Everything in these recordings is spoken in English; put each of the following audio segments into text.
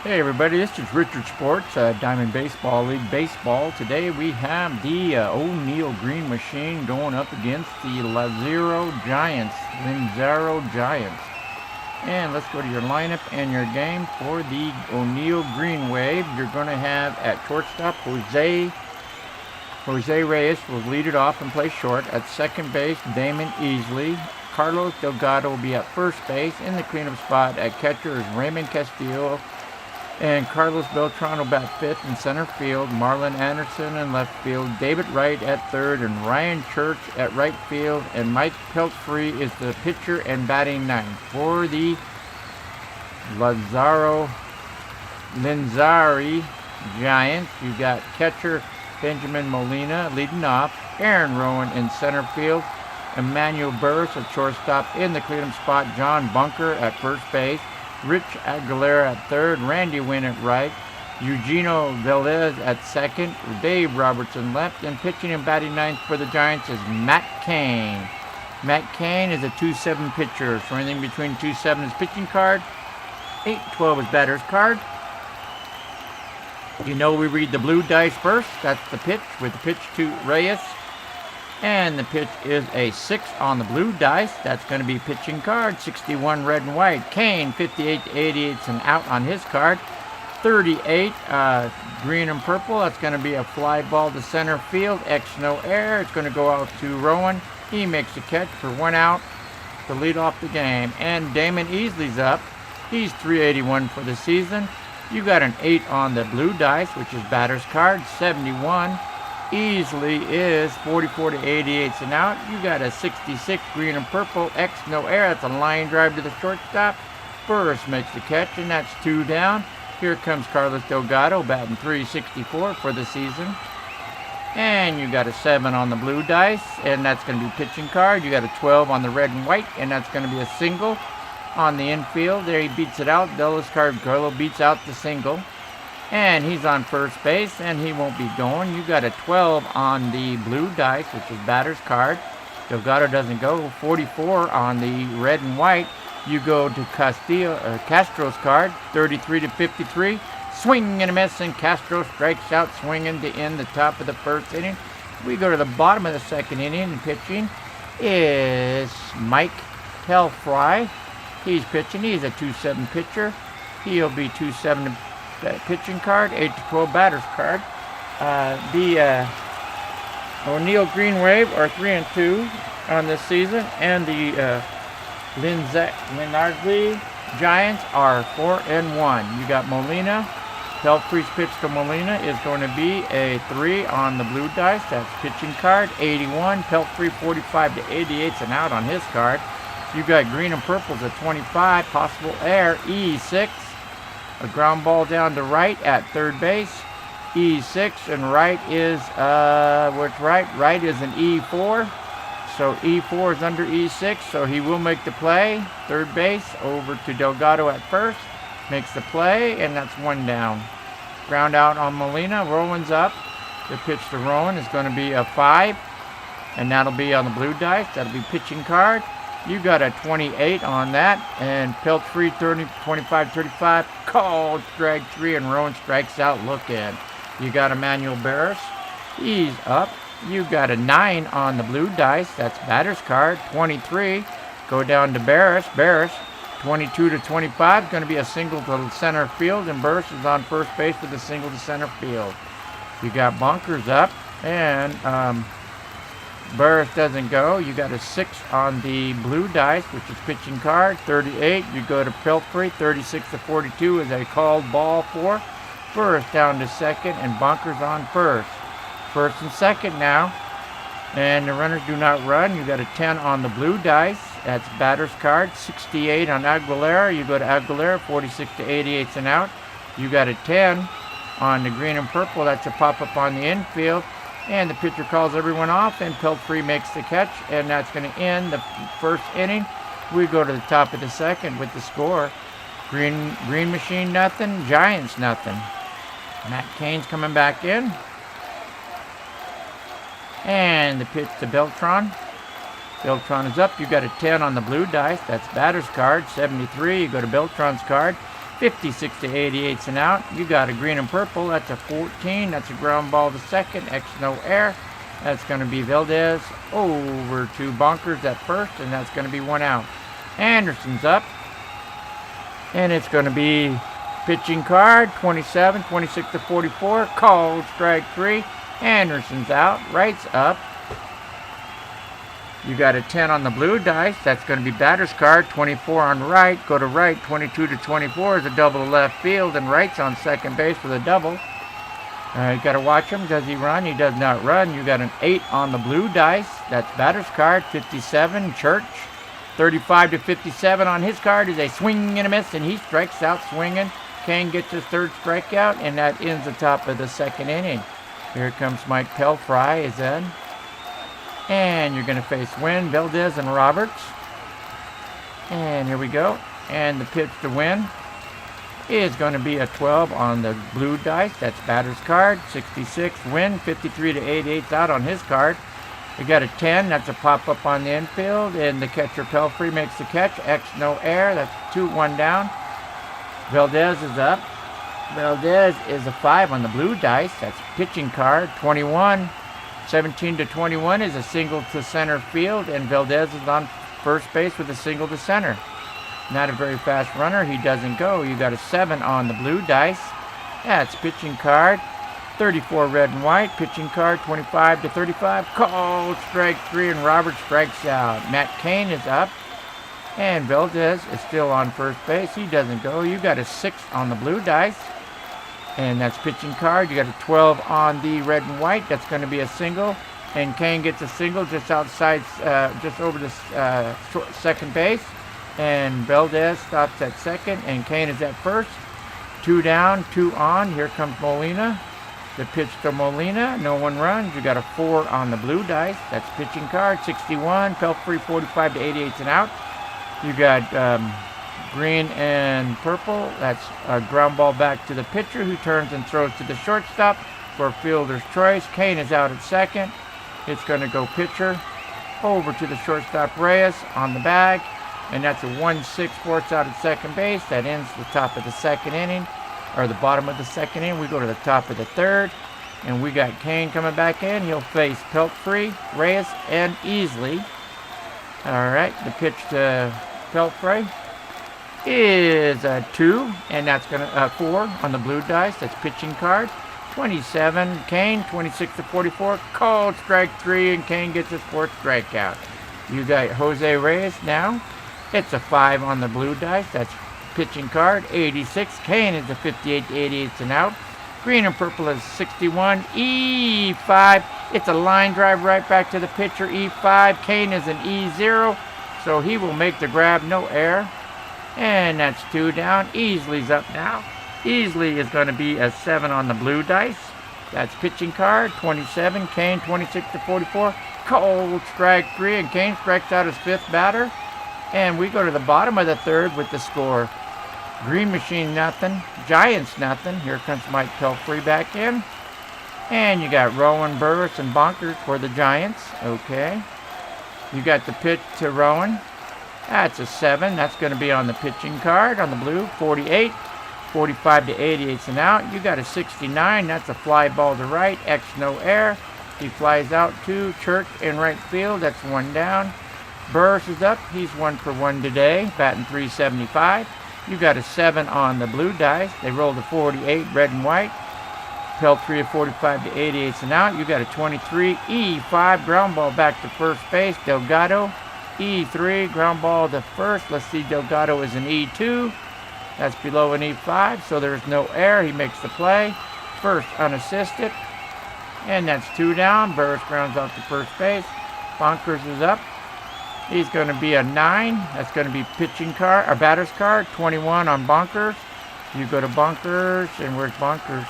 Hey everybody, this is Richard Sports, Diamond Baseball League Baseball. Today we have the O'Neill Green Machine going up against the Linzaro Giants. And let's go to your lineup and your game for the O'Neill Green Wave. You're going to have at shortstop Jose Reyes will lead it off and play short. At second base, Damon Easley. Carlos Delgado will be at first base. In the cleanup spot at catcher is Raymond Castillo. And Carlos Beltran will bat fifth in center field. Marlon Anderson in left field. David Wright at third. And Ryan Church at right field. And Mike Pelfrey is the pitcher and batting ninth. For the Linzaro Giants, you got catcher Benjamin Molina leading off. Aaron Rowan in center field. Emmanuel Burris at shortstop. In the cleanup spot, John Bunker at first base. Rich Aguilera at third, Randy Wynn at right, Eugenio Velez at second, Dave Robertson left, and pitching and batting ninth for the Giants is Matt Cain. Matt Cain is a 2-7 pitcher, so anything between 2-7 is pitching card, 8-12 is batter's card. You know we read the blue dice first, that's the pitch, with the pitch to Reyes. And the pitch is a 6 on the blue dice. That's going to be pitching card. 61 red and white. Cain 58 to 88 is an out on his card. 38 green and purple. That's going to be a fly ball to center field. X no air. It's going to go out to Rowan. He makes a catch for 1 out to lead off the game. And Damon Easley's up. He's 381 for the season. You got an 8 on the blue dice, which is batter's card. 71. Easley is 44 to 88 and out. You got a 66 green and purple, X no air. That's a line drive to the shortstop. Burris makes the catch, and that's 2 down. Here comes Carlos Delgado batting 364 for the season. And you got a 7 on the blue dice, and that's going to be pitching card. You got a 12 on the red and white, and that's going to be a single on the infield. There he beats it out. Delos Carlos beats out the single. And he's on first base, and he won't be going. You got a 12 on the blue dice, which is batter's card. Delgado doesn't go. 44 on the red and white. You go to Castro's card, 33 to 53. Swing and a miss, and Castro strikes out swinging to end the top of the first inning. We go to the bottom of the second inning, and pitching is Mike Pelfrey. He's pitching. He's a 2-7 pitcher. He'll be 2-7 pitching card, 8-12 batter's card. The O'Neill Green Wave are 3-2 on this season, and the Linzaro Giants are 4-1. You got Molina. Pelfrey's pitch to Molina is going to be a 3 on the blue dice. That's pitching card, 81. Pelfrey 45 to 88 and out on his card. You got green and purples at 25. Possible air, E6. A ground ball down to right at third base. E6, and right is, where's right? Right is an E4. So E4 is under E6, so he will make the play. Third base, over to Delgado at first. Makes the play, and that's 1 down. Ground out on Molina. Rowan's up. The pitch to Rowan is going to be a 5. And that'll be on the blue dice. That'll be pitching card. You got a 28 on that, and Pelfrey 25-35, called strike 3, and Rowan strikes out. Look in. You got Emmanuel Burris. He's up. You got a 9 on the blue dice. That's batter's card. 23. Go down to Burris. Burris 22 to 25. Going to be a single to center field, and Burris is on first base with a single to center field. You got Bunkers up, and Burris doesn't go. You got a 6 on the blue dice, which is pitching card. 38. You go to Pelfrey. 36 to 42 is a called ball for. Burris down to second, and Bunkers on first. First and second now. And the runners do not run. You got a 10 on the blue dice. That's batter's card. 68 on Aguilera. You go to Aguilera. 46 to 88 and out. You got a 10 on the green and purple. That's a pop-up on the infield. And the pitcher calls everyone off, and Pelfrey makes the catch, and that's going to end the first inning. We go to the top of the second with the score. Green Machine nothing, Giants nothing. Matt Cain's coming back in. And the pitch to Beltran. Beltran is up. You got a 10 on the blue dice. That's batter's card. 73. You go to Beltran's card. 56 to 88 and out. You got a green and purple. That's a 14. That's a ground ball to second. X no air. That's going to be Valdez over to Bonkers at first, and that's going to be 1 out. Anderson's up, and it's going to be pitching card 27, 26 to 44. Called strike 3. Anderson's out. Wright's up. You got a 10 on the blue dice. That's going to be batter's card 24 on right. Go to right. 22 to 24 is a double to left field, and Wright's on second base with a double. You got to watch him. Does he run? He does not run. You got an 8 on the blue dice. That's batter's card 57. Church. 35 to 57 on his card is a swing and a miss, and he strikes out swinging. Cain gets his 3rd strikeout, and that ends the top of the 2nd inning. Here comes Mike Pelfrey is in. And you're going to face Wynn, Valdez, and Roberts. And here we go. And the pitch to Wynn is going to be a 12 on the blue dice. That's batter's card. 66. Wynn, 53 to 88 out on his card. We got a 10. That's a pop-up on the infield. And the catcher, Pelfrey, makes the catch. X, no air. That's 2-1 down. Valdez is up. Valdez is a 5 on the blue dice. That's pitching card. 21. 17 to 21 is a single to center field, and Valdez is on first base with a single to center. Not a very fast runner. He doesn't go. You got a 7 on the blue dice. That's pitching card. 34 red and white. Pitching card 25 to 35. Called strike 3, and Robert strikes out. Matt Cain is up, and Valdez is still on first base. He doesn't go. You got a 6 on the blue dice. And that's pitching card. You got a 12 on the red and white. That's going to be a single. And Cain gets a single just outside, just over the second base. And Valdez stops at second. And Cain is at first. 2 down, 2 on. Here comes Molina. The pitch to Molina. No one runs. You got a 4 on the blue dice. That's pitching card. 61. Pelfrey 45 to 88 and out. You got green and purple. That's a ground ball back to the pitcher, who turns and throws to the shortstop for a fielder's choice. Cain is out at second. It's going to go pitcher over to the shortstop, Reyes, on the bag. And that's a 1-6 force out at second base. That ends the top of the 2nd inning, or the bottom of the 2nd inning. We go to the top of the 3rd. And we got Cain coming back in. He'll face Pelfrey, Reyes, and Easley. All right, the pitch to Pelfrey is a 2, and that's going to 4 on the blue dice. That's pitching card. 27. Cain, 26 to 44. Called strike 3, and Cain gets his 4th strikeout. You got Jose Reyes now. It's a 5 on the blue dice. That's pitching card. 86. Cain is a 58 to 88 and out. Green and purple is 61. E5. It's a line drive right back to the pitcher. E5. Cain is an E0, so he will make the grab. No error. And that's 2 down. Easley's up now. Easley is going to be a 7 on the blue dice. That's pitching card. 27. Cain, 26 to 44. Cold strike 3, and Cain strikes out his 5th batter. And we go to the bottom of the 3rd with the score. Green Machine nothing. Giants nothing. Here comes Mike Pelfrey back in. And you got Rowan, Burris, and Bonkers for the Giants. Okay. You got the pitch to Rowan. That's a 7. That's going to be on the pitching card on the blue. 48. 45 to 88 and out. You got a 69. That's a fly ball to right. X no air. He flies out to Church in right field. That's 1 down. Burris is up. He's 1 for 1 today. Batting .375. You got a 7 on the blue dice. They rolled a 48 red and white. Pelfrey of 45 to 88 and out. You got a 23. E5 ground ball back to first base. Delgado. E3 ground ball to first. Let's see, Delgado is an E2. That's below an E5, so there's no error. He makes the play. First unassisted. And that's 2 down. Burris grounds out to first base. Bonkers is up. He's going to be a 9. That's going to be pitching card, or batter's card. 21 on Bonkers. You go to Bonkers, and where's Bonkers?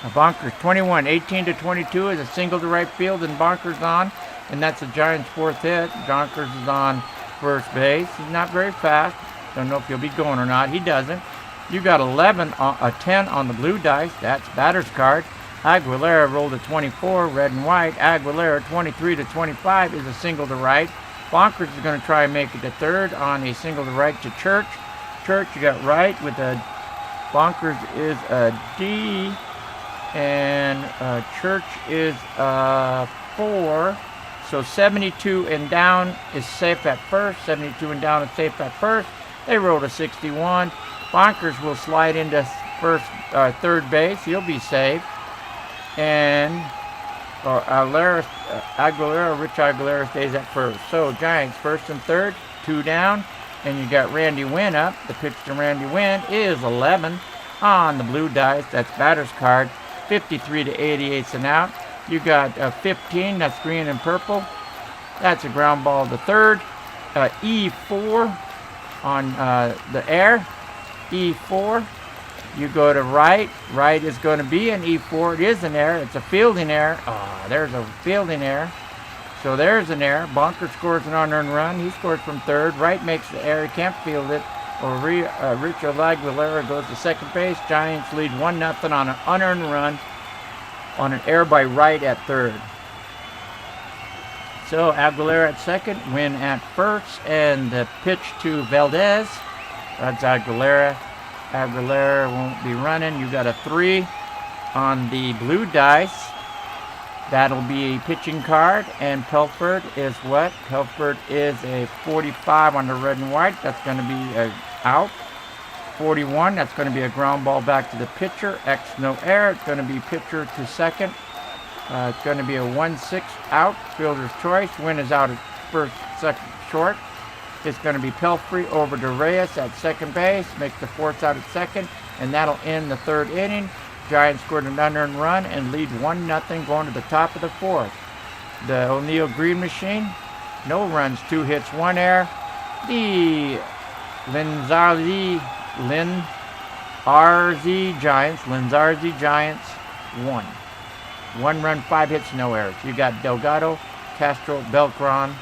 Bonkers 21. 18 to 22 is a single to right field, and Bonkers on. And that's the Giants' 4th hit. Bonkers is on first base. He's not very fast. Don't know if he'll be going or not. He doesn't. You got 10 on the blue dice. That's batter's card. Aguilera rolled a 24, red and white. Aguilera 23 to 25 is a single to right. Bonkers is going to try and make it to third on a single to right to Church. Church. You got right with a Bonkers is a D, and Church is a 4. So 72 and down is safe at first. 72 and down is safe at first. They rolled a 61. Bonkers will slide into third base. He'll be safe. And Rich Aguilera stays at first. So Giants first and third, 2 down. And you got Randy Wynn up. The pitch to Randy Wynn is 11 on the blue dice. That's batter's card. 53 to 88 and out. You got 15. That's green and purple. That's a ground ball to third. E4 on the air. E4. You go to right. Right is going to be an E4. It is an error. It's a fielding error. Oh, there's a fielding error. So there's an error. Bonker scores an unearned run. He scores from third. Right makes the error. He can't field it. Rich Aguilera goes to second base. Giants lead 1-0 on an unearned run on an error by Right at third. So Aguilera at second, Wynn at first, and the pitch to Valdez. That's Aguilera. Aguilera won't be running. You got a 3 on the blue dice. That'll be a pitching card, and Pelfrey is what? Pelfrey is a 45 on the red and white. That's going to be a out. 41, that's going to be a ground ball back to the pitcher. X, no error. It's going to be pitcher to second. It's going to be a 1-6 out. Fielder's choice. Wynn is out at first, second, short. It's going to be Pelfrey over to Reyes at second base. Make the fourth out at second, and that'll end the third inning. Giants scored an unearned run and lead 1-0 going to the top of the fourth. The O'Neill Green Machine, no runs, 2 hits, 1 error. The Linzarzi Giants, 1. 1 run, 5 hits, no errors. You got Delgado, Castro, Beltran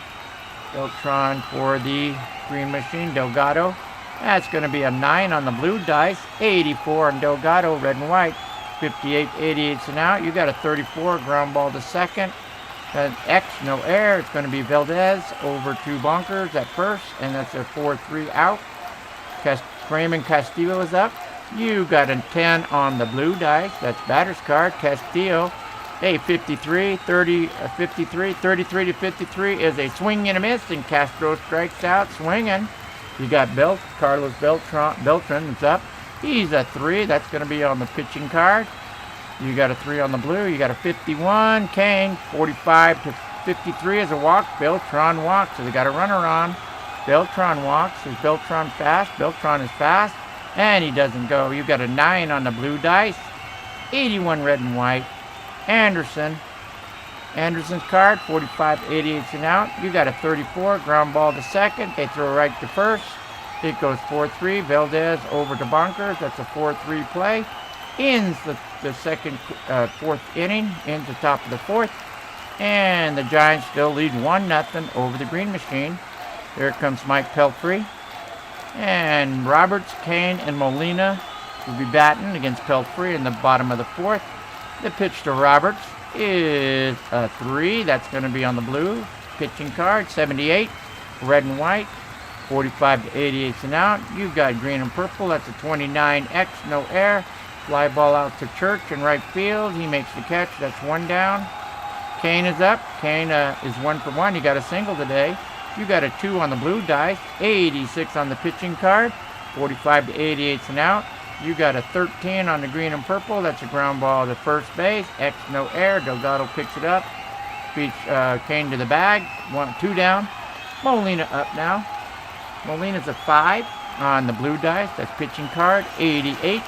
for the Green Machine. Delgado, that's going to be a 9 on the blue dice. 84 on Delgado, red and white. 58, 88 and out. You got a 34 ground ball to second. An X, no error. It's going to be Valdez over to Bonkers at first, and that's a 4-3 out. Raymond Castillo is up. You got a 10 on the blue dice. That's batter's card. Castillo, a 33 to 53 is a swing and a miss, and Castro strikes out swinging. You got Carlos Beltran is up. He's a 3. That's going to be on the pitching card. You got a 3 on the blue. You got a 51. Cain, 45 to 53 is a walk. Beltran walks. So they got a runner on. Beltran walks. Is Beltran fast? Beltran is fast. And he doesn't go. You got a 9 on the blue dice. 81 red and white. Anderson's card, 45, 88 and out. You got a 34. Ground ball to second. They throw right to first. It goes 4-3. Valdez over to Bonkers. That's a 4-3 play. Ends the fourth inning. Ends the top of the fourth. And the Giants still lead 1-0 over the Green Machine. Here comes Mike Pelfrey. And Roberts, Cain, and Molina will be batting against Pelfrey in the bottom of the fourth. The pitch to Roberts is a 3. That's going to be on the blue pitching card. 78, red and white. 45 to 88 and out. You've got green and purple. That's a 29X, no error. Fly ball out to Church in right field. He makes the catch. That's 1 down. Cain is up. Cain is 1 for 1. He got a single today. You got a 2 on the blue dice. 86 on the pitching card. 45 to 88 and out. You got a 13 on the green and purple. That's a ground ball to first base. X, no error. Delgado picks it up. Beats Cain to the bag. 2 down. Molina up now. Molina's a 5 on the blue dice. That's pitching card. 88.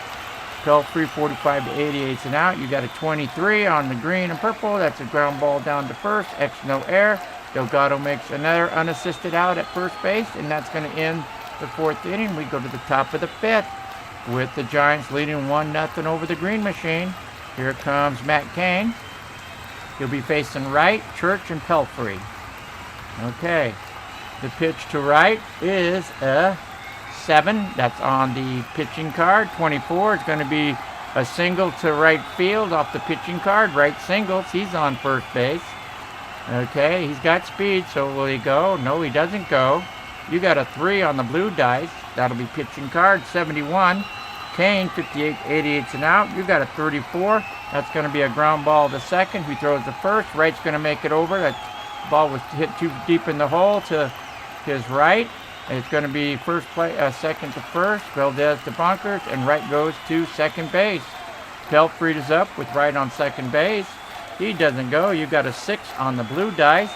Pelfrey, 45 to 88 and out. You got a 23 on the green and purple. That's a ground ball down to first. X, no error. Delgado makes another unassisted out at first base, and that's going to end the fourth inning. We go to the top of the fifth with the Giants leading 1-0 over the Green Machine. Here comes Matt Cain. He'll be facing right, Church, and Pelfrey. Okay. The pitch to right is a 7. That's on the pitching card. 24 is going to be a single to right field off the pitching card. Right singles. He's on first base. Okay, he's got speed, so will he go? No, he doesn't go. You got a 3 on the blue dice. That'll be pitching card. 71. Cain, 58, 88's and out. You got a 34. That's going to be a ground ball to second. Who throws the first? Right's going to make it over. That ball was hit too deep in the hole to his right. It's going to be second to first. Valdez to bunkers, and right goes to second base. Pelfrey is up with right on second base. He doesn't go. You got a 6 on the blue dice,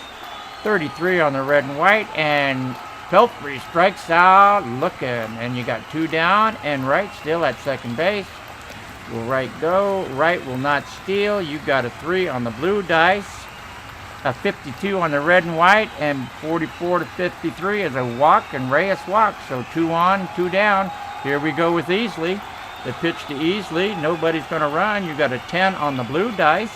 33 on the red and white, and Pelfrey strikes out looking, and you got 2 down, and right still at second base. Will right go? Right will not steal. You got a 3 on the blue dice, a 52 on the red and white, and 44 to 53 is a walk, and Reyes walks. So 2 on, 2 down. Here we go with Easley. The pitch to Easley. Nobody's going to run. You got a 10 on the blue dice.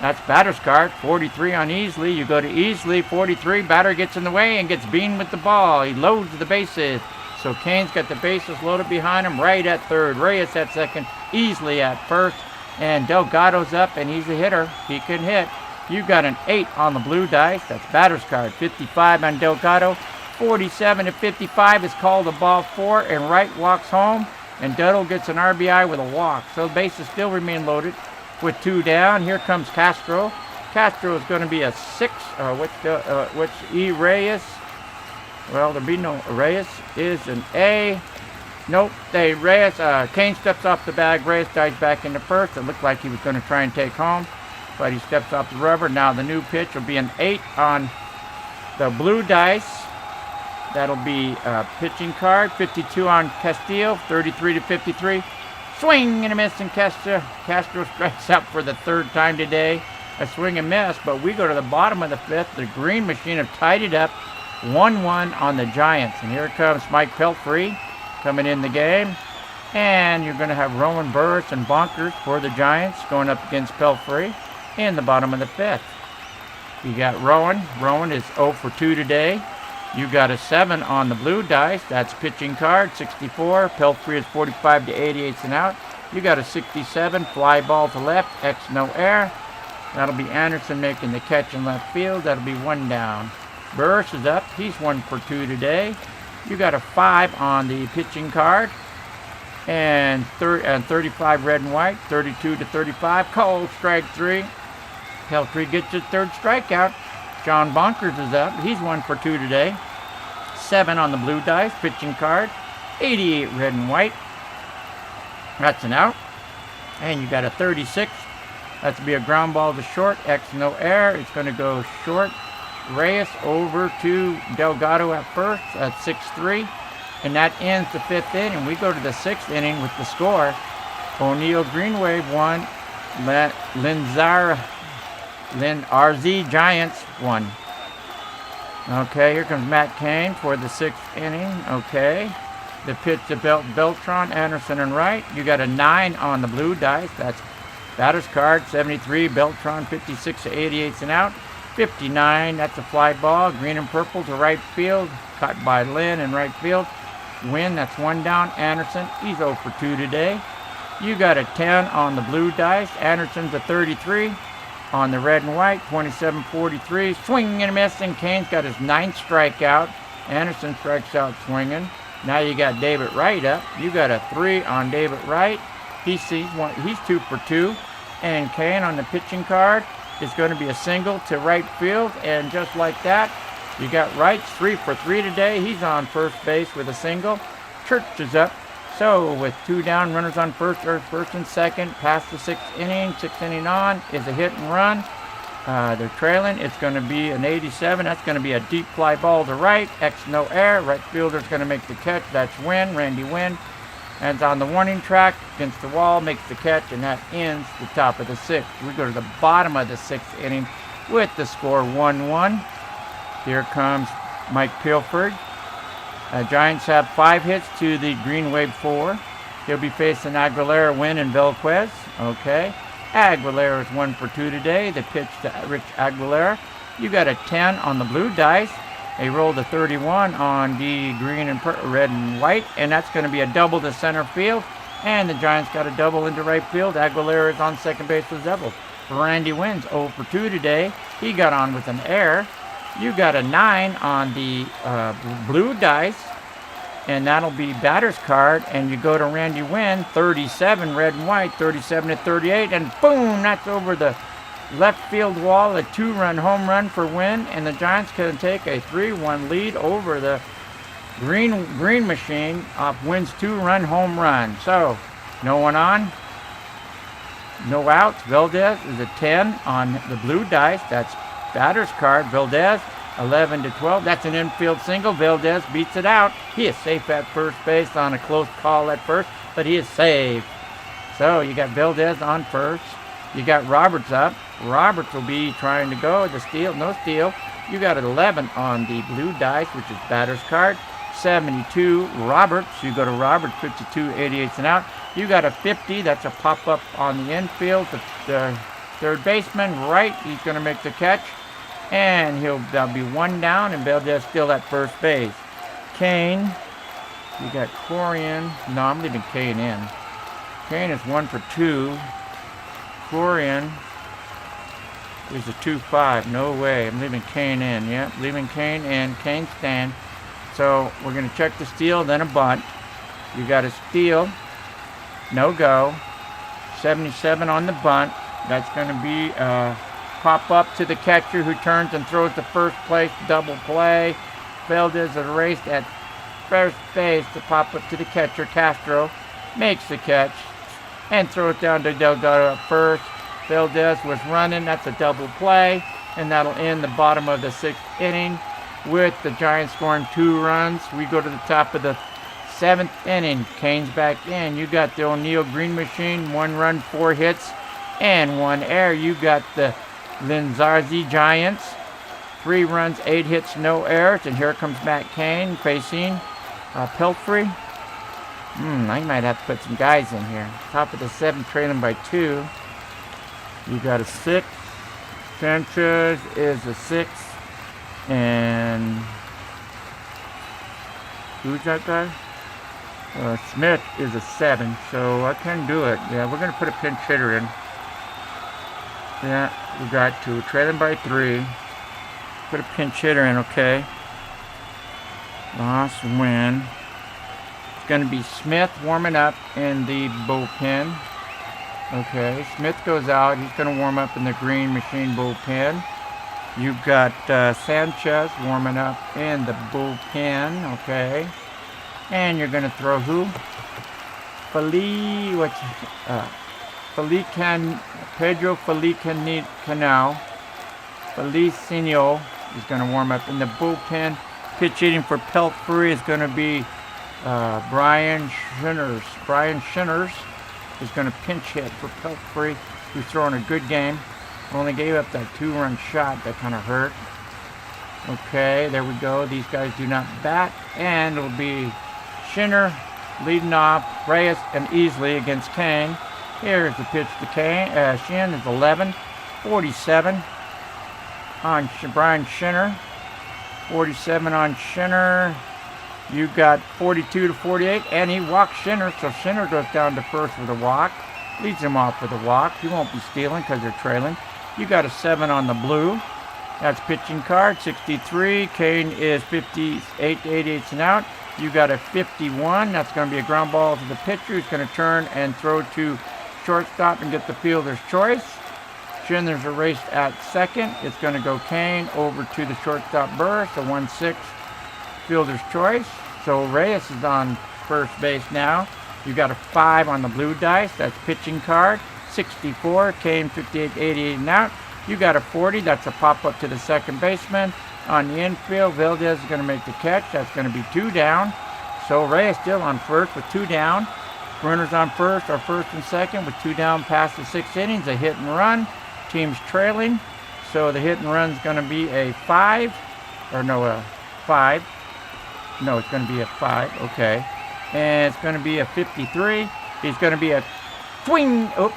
That's batter's card. 43 on Easley. You go to Easley. 43. Batter gets in the way and gets beamed with the ball. He loads the bases. So Cain's got the bases loaded behind him. Right at third. Reyes at second. Easley at first. And Delgado's up, and he's a hitter. He can hit. You got an 8 on the blue dice. That's batter's card. 55 on Delgado. 47 to 55 is called a ball 4, and right walks home. And Duddle gets an RBI with a walk. So the bases still remain loaded with 2 down. Here comes Castro. Castro is going to be a 6. What's E. Reyes? Well, there'll be no Reyes. Is an A. Nope. Reyes. Cain steps off the bag. Reyes dives back into first. It looked like he was going to try and take home, but he steps off the rubber. Now the new pitch will be an 8 on the blue dice. That'll be a pitching card. 52 on Castillo. 33 to 53. Swing and a miss, and Castro strikes out for the 3rd time today. A swing and miss, but we go to the bottom of the 5th. The Green Machine have tied it up 1-1 on the Giants. And here comes Mike Pelfrey coming in the game. And you're going to have Rowan Burris and Bonkers for the Giants going up against Pelfrey in the bottom of the 5th. You got Rowan. Rowan is 0 for 2 today. You got a 7 on the blue dice. That's pitching card. 64. Pelfrey is 45 to 88 and out. You got a 67. Fly ball to left. X no air. That'll be Anderson making the catch in left field. That'll be 1 down. Burris is up. He's 1 for 2 today. You got a 5 on the pitching card. And 35 red and white. 32 to 35. Cole, strike 3. Pelfrey gets his 3rd strikeout. John Bonkers is up. He's 1 for 2 today. 7 on the blue dice. Pitching card. 88 red and white. That's an out. And you got a 36. That's to be a ground ball to short. X no air. It's going to go short. Reyes over to Delgado at first. That's 6-3. And that ends the 5th inning. We go to the 6th inning with the score. O'Neill Green Wave 1. Lynn RZ Giants 1. Okay, here comes Matt Cain for the 6th inning. Okay. The pitch to Beltran, Anderson, and Wright. You got a 9 on the blue dice. That's batter's card. 73. Beltran, 56 to 88 and out. 59. That's a fly ball. Green and purple to right field. Caught by Lynn in right field. Win. That's 1 down. Anderson. He's 0 for 2 today. You got a 10 on the blue dice. Anderson's a 33. On the red and white, 27-43. Swing and a miss, and Cain's got his 9th strikeout. Anderson strikes out swinging. Now you got David Wright up. You got a 3 on David Wright. He's 2 for 2. And Cain on the pitching card is going to be a single to right field. And just like that, you got Wright's 3 for 3 today. He's on first base with a single. Church is up. So with 2 down, runners on first and second, past the 6th inning. 6th inning on is a hit and run. They're trailing. It's going to be an 87. That's going to be a deep fly ball to right. X no air. Right fielder's going to make the catch. That's Wynn. Randy Wynn. And on the warning track against the wall, makes the catch, and that ends the top of the 6th. We go to the bottom of the 6th inning with the score 1-1. Here comes Mike Pelfrey. Giants have 5 hits to the Green Wave 4. He'll be facing Aguilera, Wynn, and Velquez. Okay. Aguilera is 1 for 2 today. The pitch to Rich Aguilera. You got a 10 on the blue dice. They rolled a 31 on the green and red and white, and that's going to be a double to center field. And the Giants got a double into right field. Aguilera is on second base with double. Randy Wynn's 0 for 2 today. He got on with an error. You got a 9 on the blue dice. and that'll be batter's card. And you go to Randy Wynn, 37, red and white, 37-38, and boom, that's over the left field wall, a 2-run home run for Wynn, and the Giants can take a 3-1 lead over the green machine off Wynn's 2-run home run. So, no one on, no outs. Valdez is a 10 on the blue dice. That's batter's card. Valdez, 11-12. That's an infield single. Valdez beats it out. He is safe at first base on a close call at first, but he is safe. So, you got Valdez on first. You got Roberts up. Roberts will be trying to go. The steal, no steal. You got an 11 on the blue dice, which is batter's card. 72, Roberts. You go to Roberts, 52, 88's and out. You got a 50. That's a pop-up on the infield. The third baseman, right. He's going to make the catch. And that'll be 1 down, and Valdez still at first base. Cain. You got Corian. No, I'm leaving Cain in. Cain is 1 for 2. Corian is a 2-5. No way. I'm leaving Cain in. Yeah, leaving Cain in. Cain stand. So we're going to check the steal, then a bunt. You got a steal. No go. 77 on the bunt. That's going to be a pop up to the catcher who turns and throws to first place. Double play. Valdez erased at first base to pop up to the catcher. Castro makes the catch and throws down to Delgado at first. Valdez was running. That's a double play. And that'll end the bottom of the 6th inning with the Giants scoring 2 runs. We go to the top of the 7th inning. Cain's back in. You got the O'Neill Green Machine, 1 run, 4 hits, and 1 error. You got the Linzarzi Giants, 3 runs, 8 hits, no errors. And here comes Matt Cain facing Pelfrey. I might have to put some guys in here. Top of the 7th, trailing by 2. You got a 6. Sanchez is a 6. And who's that guy? Smith is a 7, so I can do it. Yeah, we're going to put a pinch hitter in. Yeah, we got 2. Trailing by 3. Put a pinch hitter in, okay. Loss, win. It's going to be Smith warming up in the bullpen. Okay, Smith goes out. He's going to warm up in the Green Machine bullpen. You've got Sanchez warming up in the bullpen, okay. And you're going to throw who? Pedro Felicano. Felicino is going to warm up in the bullpen. Pitch hitting for Pelfrey is going to be Brian Shinners. Brian Shinners is going to pinch hit for Pelfrey, who's throwing a good game. Only gave up that 2-run shot. That kind of hurt. Okay, there we go. These guys do not bat. And it'll be Shinner leading off Reyes and Easley against Cain. Here's the pitch to Cain. Shin is 11. 47 on Brian Shinner. 47 on Shinner. You got 42-48. And he walks Shinner. So Shinner goes down to first with a walk. Leads him off with a walk. He won't be stealing because they're trailing. You got a 7 on the blue. That's pitching card. 63. Cain is 58, 88 and out. You got a 51. That's going to be a ground ball to the pitcher who's going to turn and throw to shortstop and get the fielder's choice. Schindler's erased at second. It's going to go Cain over to the shortstop Burr. So 1-6 fielder's choice. So Reyes is on first base now. You got a 5 on the blue dice. That's pitching card. 64. Cain 58, 88 and out. You got a 40. That's a pop-up to the second baseman. On the infield, Valdez is going to make the catch. That's going to be 2 down. So Reyes still on first with 2 down. Runners on first are first and second with 2 down past the 6 innings. A hit and run. Team's trailing. So the hit and run is going to be a 5. Or no, a 5. No, it's going to be a 5. Okay. And it's going to be a 53. It's going to be a swing. Oh,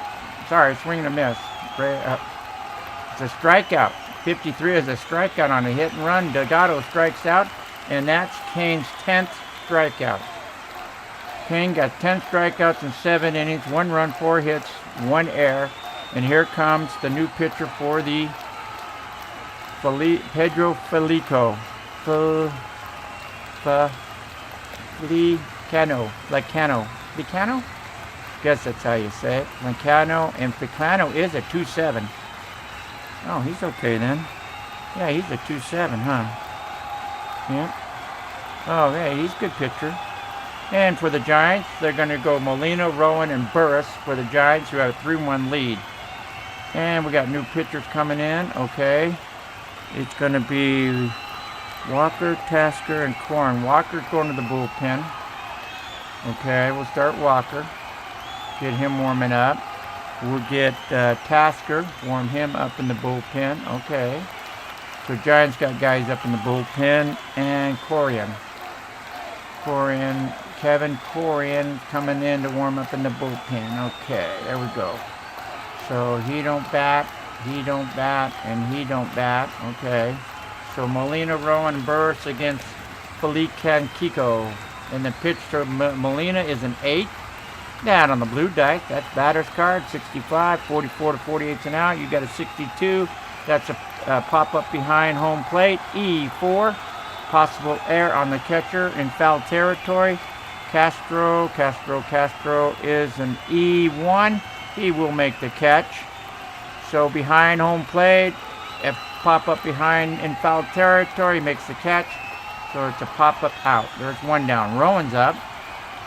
sorry, swing and a miss. It's a strikeout. 53 is a strikeout on a hit and run. Delgado strikes out, and that's Cain's 10th strikeout. Cain got 10 strikeouts in 7 innings, 1 run, 4 hits, 1 error. And here comes the new pitcher for the Pedro Felico. Licano? Guess that's how you say it. Licano, and Ficano is a 2.7. Oh, he's okay then. Yeah, he's a 2.7, huh? Yep. Oh, yeah, he's a good pitcher. And for the Giants, they're going to go Molina, Rowan, and Burris for the Giants, who have a 3-1 lead. And we got new pitchers coming in. Okay. It's going to be Walker, Tasker, and Korn. Walker's going to the bullpen. Okay, we'll start Walker. Get him warming up. We'll get Tasker, warm him up in the bullpen. Okay. So Giants got guys up in the bullpen. And Kevin Corian coming in to warm up in the bullpen. Okay, there we go. So he don't bat, and he don't bat. Okay. So Molina, Rowan, Burris against Felipe Kiko. And the pitch to Molina is an 8. Down on the blue dice, that's batter's card, 65, 44 to 48's an out. You got a 62. That's a pop-up behind home plate. E4. Possible error on the catcher in foul territory. Castro is an E1. He will make the catch. So behind home plate, a pop-up behind in foul territory, makes the catch. So it's a pop-up out. There's one down. Rowan's up.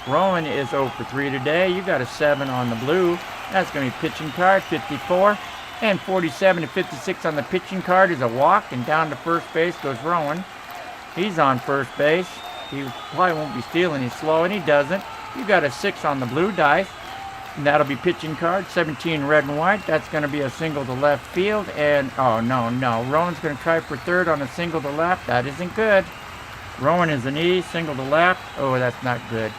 Rowan is 0 for 3 today. You got a 7 on the blue. That's going to be pitching card, 54. And 47 to 56 on the pitching card is a walk. And down to first base goes Rowan. He's on first base. He probably won't be stealing. He's slow, and he doesn't. You got a 6 on the blue dice. And that'll be pitching card, 17 red and white. That's going to be a single to left field. And, oh, no. Rowan's going to try for third on a single to left. That isn't good. Rowan is an E, single to left. Oh, that's not good.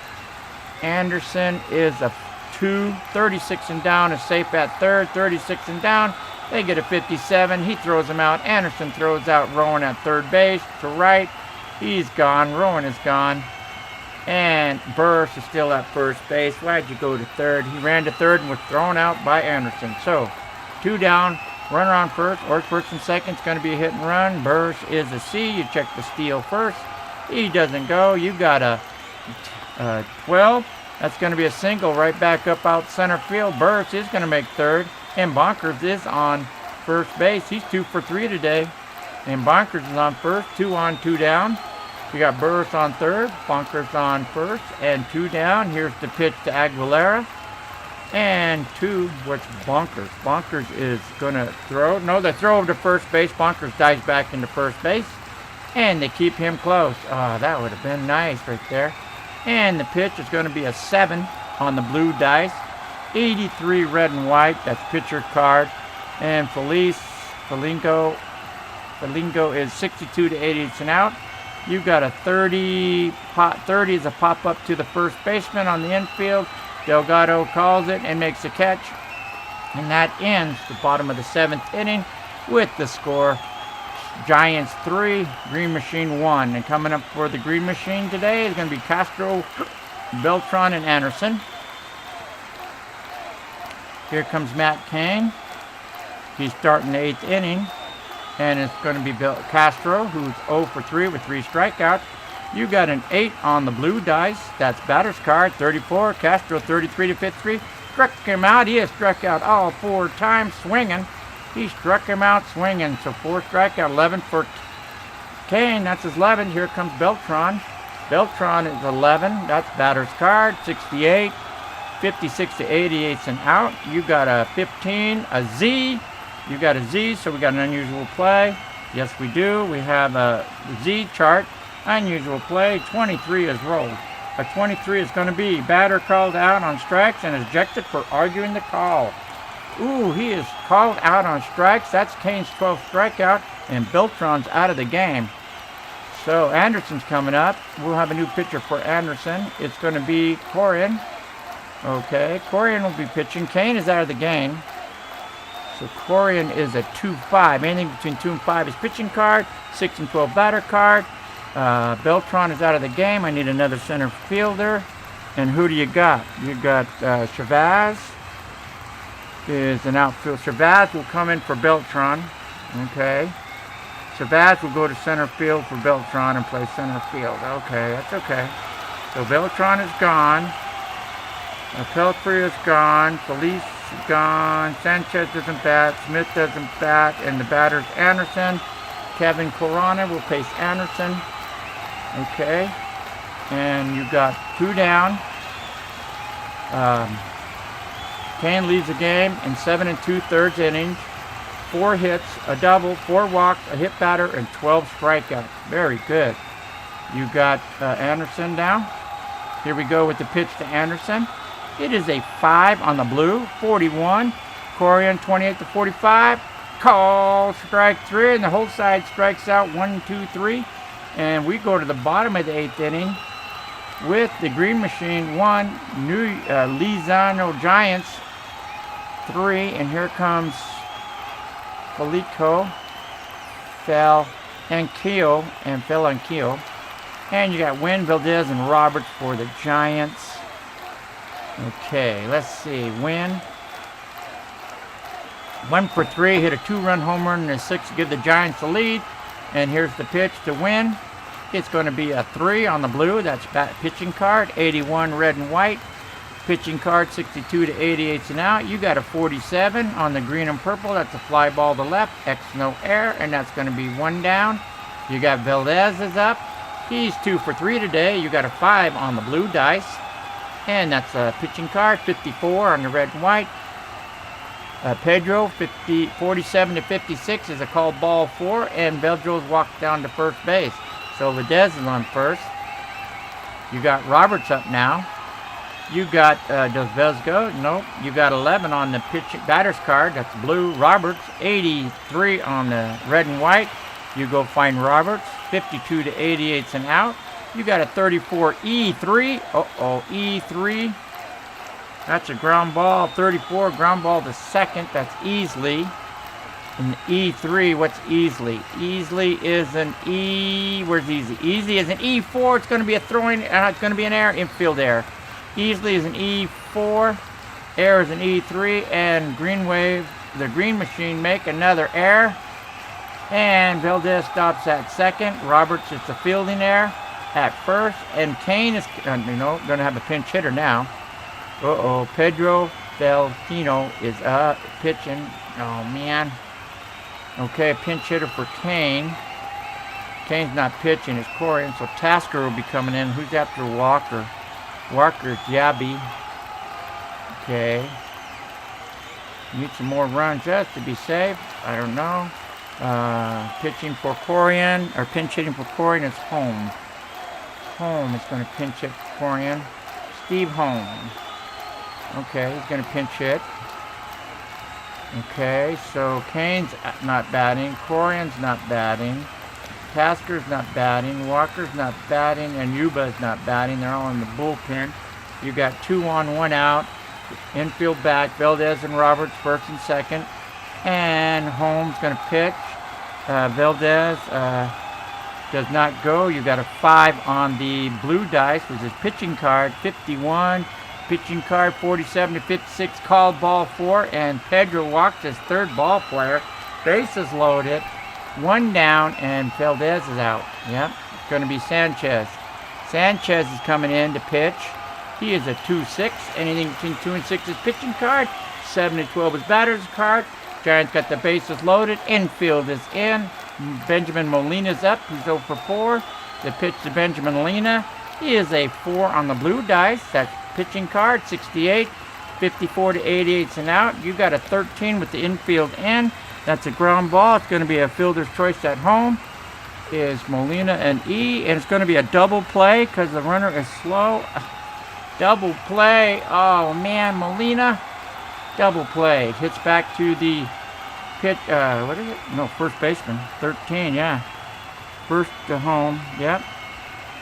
Anderson is a 2, 36 and down is safe at third, 36 and down. They get a 57. He throws him out. Anderson throws out Rowan at third base to right. He's gone. Rowan is gone. And Burris is still at first base. Why'd you go to third? He ran to third and was thrown out by Anderson. So, 2 down, runner on first, or first and second is going to be a hit and run. Burris is a C. You check the steal first. He doesn't go. You got a 12. That's going to be a single right back up out center field. Burris is going to make third. And Bonkers is on first base. He's 2 for 3 today. And Bonkers is on first. 2 on, 2 down. We got Burris on third. Bonkers on first. And 2 down. Here's the pitch to Aguilera. And 2. What's Bonkers? Bonkers is going to throw. No, they throw over to first base. Bonkers dives back into first base. And they keep him close. Oh, that would have been nice right there. And the pitch is going to be a 7 on the blue dice. 83 red and white. That's pitcher card. And Felingo is 62 to 80. It's an out. You got a 30. 30 is a pop-up to the first baseman on the infield. Delgado calls it and makes a catch. And that ends the bottom of the 7th inning with the score. Giants 3, Green Machine 1. And coming up for the Green Machine today is going to be Castro, Beltran, and Anderson. Here comes Matt Cain. He's starting the 8th inning. And it's going to be Castro, who's 0 for 3 with 3 strikeouts. You got an 8 on the blue dice. That's batter's card, 34. Castro, 33 to 53. Struck him out. He has struck out all 4 times swinging. He struck him out swinging. So 4 strikeout, 11 for Cain. That's his 11. Here comes Beltran. Beltran is 11. That's batter's card, 68. 56 to 88's an out. You got a 15, a Z. You got a Z, so we got an unusual play. Yes, we do. We have a Z chart. Unusual play. 23 is rolled. A 23 is going to be batter called out on strikes and ejected for arguing the call. Ooh, he is called out on strikes. That's Cain's 12th strikeout, and Beltran's out of the game. So Anderson's coming up. We'll have a new pitcher for Anderson. It's going to be Corian. Okay, Corian will be pitching. Cain is out of the game. So Corian is a 2-5. Anything between 2 and 5 is pitching card. 6 and 12 batter card. Beltran is out of the game. I need another center fielder. And who do you got? You got Chavez is an outfield. Chavez will come in for Beltran. Okay. Chavez will go to center field for Beltran and play center field. Okay, that's okay. So Beltran is gone. Pelfrey is gone. Felice is gone. Sanchez doesn't bat. Smith doesn't bat. And the batter's Anderson. Kevin Corona will face Anderson. Okay. And you got 2 down. Cain leads the game in 7 2/3 innings. 4 hits, a double, 4 walks, a hit batter, and 12 strikeouts. Very good. You got Anderson now. Here we go with the pitch to Anderson. It is a 5 on the blue, 41. Corian 28 to 45. Call strike 3, and the whole side strikes out 1, 2, 3. And we go to the bottom of the 8th inning with the Green Machine 1, New Lizano Giants 3, and here comes Felico, Felanquillo, and you got Wynn, Valdez, and Roberts for the Giants. Okay, let's see. Wynn, 1 for 3, hit a 2-run home run and a 6 to give the Giants the lead. And here's the pitch to Wynn. It's going to be a 3 on the blue. That's pitching card. 81 red and white. Pitching card 62 to 88 and out. You got a 47 on the green and purple. That's a fly ball to left. X no air, and that's going to be 1 down. You got Valdez is up. He's 2 for 3 today. You got a 5 on the blue dice, and that's a pitching card 54 on the red and white. Pedro 47 to 56 is a called ball 4, and Beljo's walked down to first base. So Valdez is on first. You got Roberts up now. You got, does Vez go? Nope. You got 11 on the batter's card. That's blue. Roberts, 83 on the red and white. You go find Roberts, 52 to 88 and out. You got a 34 E3. E3. That's a ground ball. 34, ground ball to second. That's Easley. And E3, what's Easley? Easley is an E. Where's Easy? Easy is an E4. It's going to be a throwing. It's going to be an air, infield air. Easley is an E4. Air is an E3. And Green Wave, the Green Machine, make another air. And Valdez stops at second. Roberts is a fielding air at first. And Cain is, going to have a pinch hitter now. Pedro Delfino is pitching. Oh, man. Okay, pinch hitter for Cain. Cain's not pitching, it's Corian, so Tasker will be coming in. Who's after Walker? Walker's Yabi. Okay. Need some more runs just to be safe. I don't know. Pitching for Corian, or pinch hitting for Corian is Home. Home is going to pinch hit for Corian. Steve Home. Okay, he's going to pinch hit. Okay, so Cain's not batting, Corian's not batting, Tasker's not batting, Walker's not batting, and Yuba's not batting. They're all in the bullpen. You got 2 on, 1 out. Infield back, Valdez and Roberts first and second. And Holmes going to pitch. Valdez does not go. You got a 5 on the blue dice, which is pitching card, 51. Pitching card 47 to 56, called ball 4, and Pedro walked his third ball player. Bases loaded, 1 down, and Valdez is out. Yep, it's going to be Sanchez. Sanchez is coming in to pitch. He is a 2-6. Anything between 2 and 6 is pitching card. 7 and 12 is batter's card. Giants got the bases loaded. Infield is in. Benjamin Molina's up. He's 0 for 4. The pitch to Benjamin Molina. He is a 4 on the blue dice. That's pitching card, 68, 54 to 88 and out. You got a 13 with the infield in. That's a ground ball. It's going to be a fielder's choice at home. Is Molina and E, and it's going to be a double play because the runner is slow. Double play. Oh man, Molina. Double play. Hits back to the pit. What is it? No, first baseman. 13. Yeah. First to home. Yep.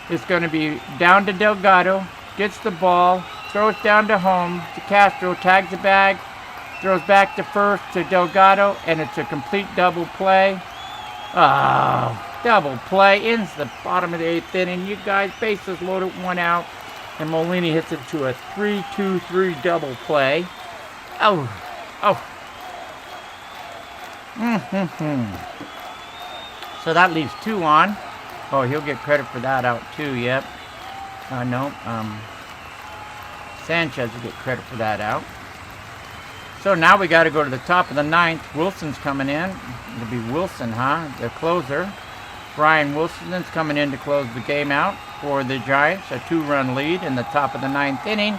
It's going to be down to Delgado. Gets the ball, throws down to home to Castro, tags the bag, throws back to first to Delgado, and it's a complete double play. Oh, double play ends the bottom of the 8th inning. You guys, bases loaded, 1 out, and Molina hits it to a 3-2-3 double play. Oh. So that leaves 2 on. Oh, he'll get credit for that out too, yep. No, Sanchez will get credit for that out. So now we got to go to the top of the ninth. Wilson's coming in. It'll be Wilson, the closer. Brian Wilson's coming in to close the game out for the Giants. A 2-run lead in the top of the ninth inning.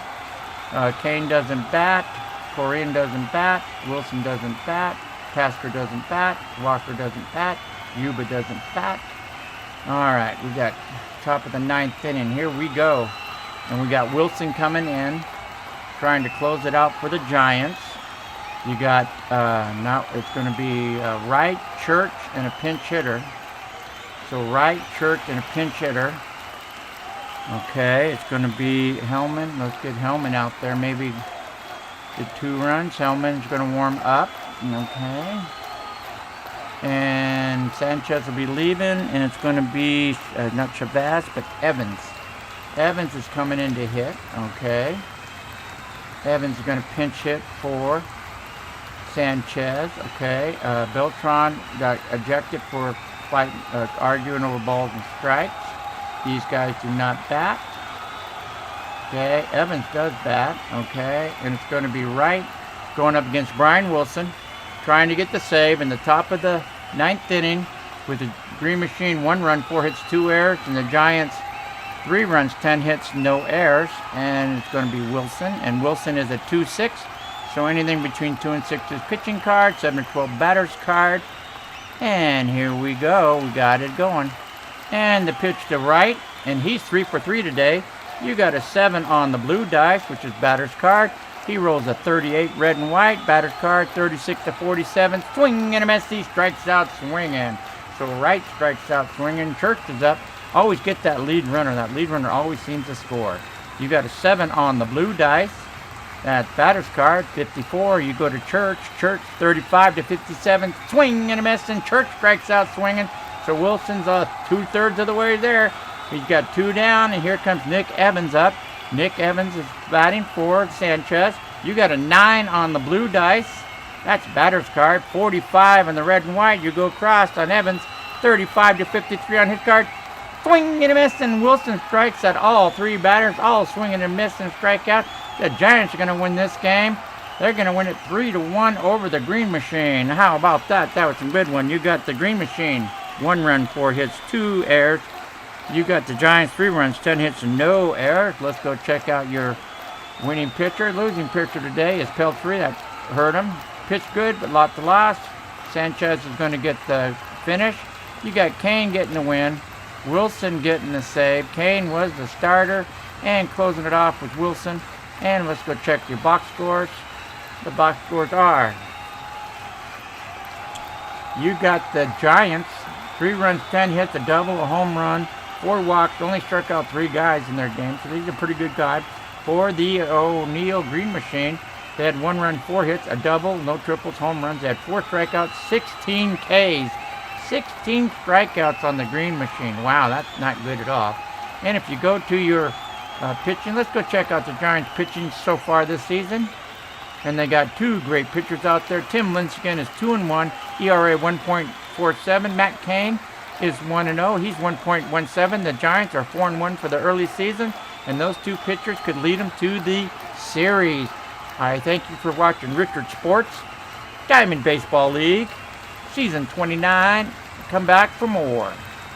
Cain doesn't bat. Corinne doesn't bat. Wilson doesn't bat. Tasker doesn't bat. Walker doesn't bat. Yuba doesn't bat. All right, we got top of the ninth inning. Here we go. And we got Wilson coming in, trying to close it out for the Giants. You got, now it's going to be Wright, Church, and a pinch hitter. So Wright, Church, and a pinch hitter. Okay, it's going to be Hellman. Let's get Hellman out there. Maybe get 2 runs. Hellman's going to warm up. Okay. And Sanchez will be leaving, and it's going to be not Chavez, but Evans. Evans is coming in to hit. Okay. Evans is going to pinch hit for Sanchez. Okay. Beltran got ejected for arguing over balls and strikes. These guys do not bat. Okay. Evans does bat. Okay. And it's going to be Wright going up against Brian Wilson, trying to get the save in the top of the ninth inning with the Green Machine. 1 run, 4 hits, 2 errors, and the Giants 3 runs, 10 hits, no errors. And it's going to be Wilson, and Wilson is a 2-6, so anything between 2 and 6 is pitching card. 7 to 12 batter's card. And here we go, we got it going. And the pitch to Wright, and he's 3 for 3 today. You got a 7 on the blue dice, which is batter's card. He rolls a 38 red and white, batter's card 36 to 47, swing and a miss. He strikes out swinging. So Wright strikes out swinging. Church is up. Always get that lead runner. That lead runner always seems to score. You got a 7 on the blue dice. That batter's card 54. You go to Church. Church 35 to 57, swing and a miss, and Church strikes out swinging. So Wilson's 2/3 of the way there. He's got 2 down, and here comes Nick Evans up. Nick Evans is batting for Sanchez. You got a 9 on the blue dice. That's batter's card. 45 on the red and white. You go across on Evans. 35 to 53 on his card. Swing and a miss, and Wilson strikes at all 3 batters, all swinging and miss and strike out. The Giants are going to win this game. They're going to win it 3-1 over the Green Machine. How about that? That was a good one. You got the Green Machine. 1 run, 4 hits, 2 errors. You got the Giants 3 runs, 10 hits, and no errors. Let's go check out your winning pitcher. Losing pitcher today is Pelfrey. That hurt him. Pitched good, but lots of loss. Sanchez is going to get the finish. You got Cain getting the win. Wilson getting the save. Cain was the starter. And closing it off with Wilson. And let's go check your box scores. The box scores are: you got the Giants 3 runs, 10 hits, a double, a home run, 4 walks, only struck out 3 guys in their game, so these are pretty good guys. For the O'Neill Green Machine, they had 1 run, 4 hits, a double, no triples, home runs. They had 4 strikeouts, 16 Ks. 16 strikeouts on the Green Machine. Wow, that's not good at all. And if you go to your pitching, let's go check out the Giants pitching so far this season. And they got 2 great pitchers out there. Tim Lincecum is 2-1, ERA 1.47. Matt Cain is 1-0. He's 1.17. The Giants are 4-1 for the early season, and those 2 pitchers could lead them to the series. I thank you for watching Richard Sports Diamond Baseball League, Season 29. Come back for more.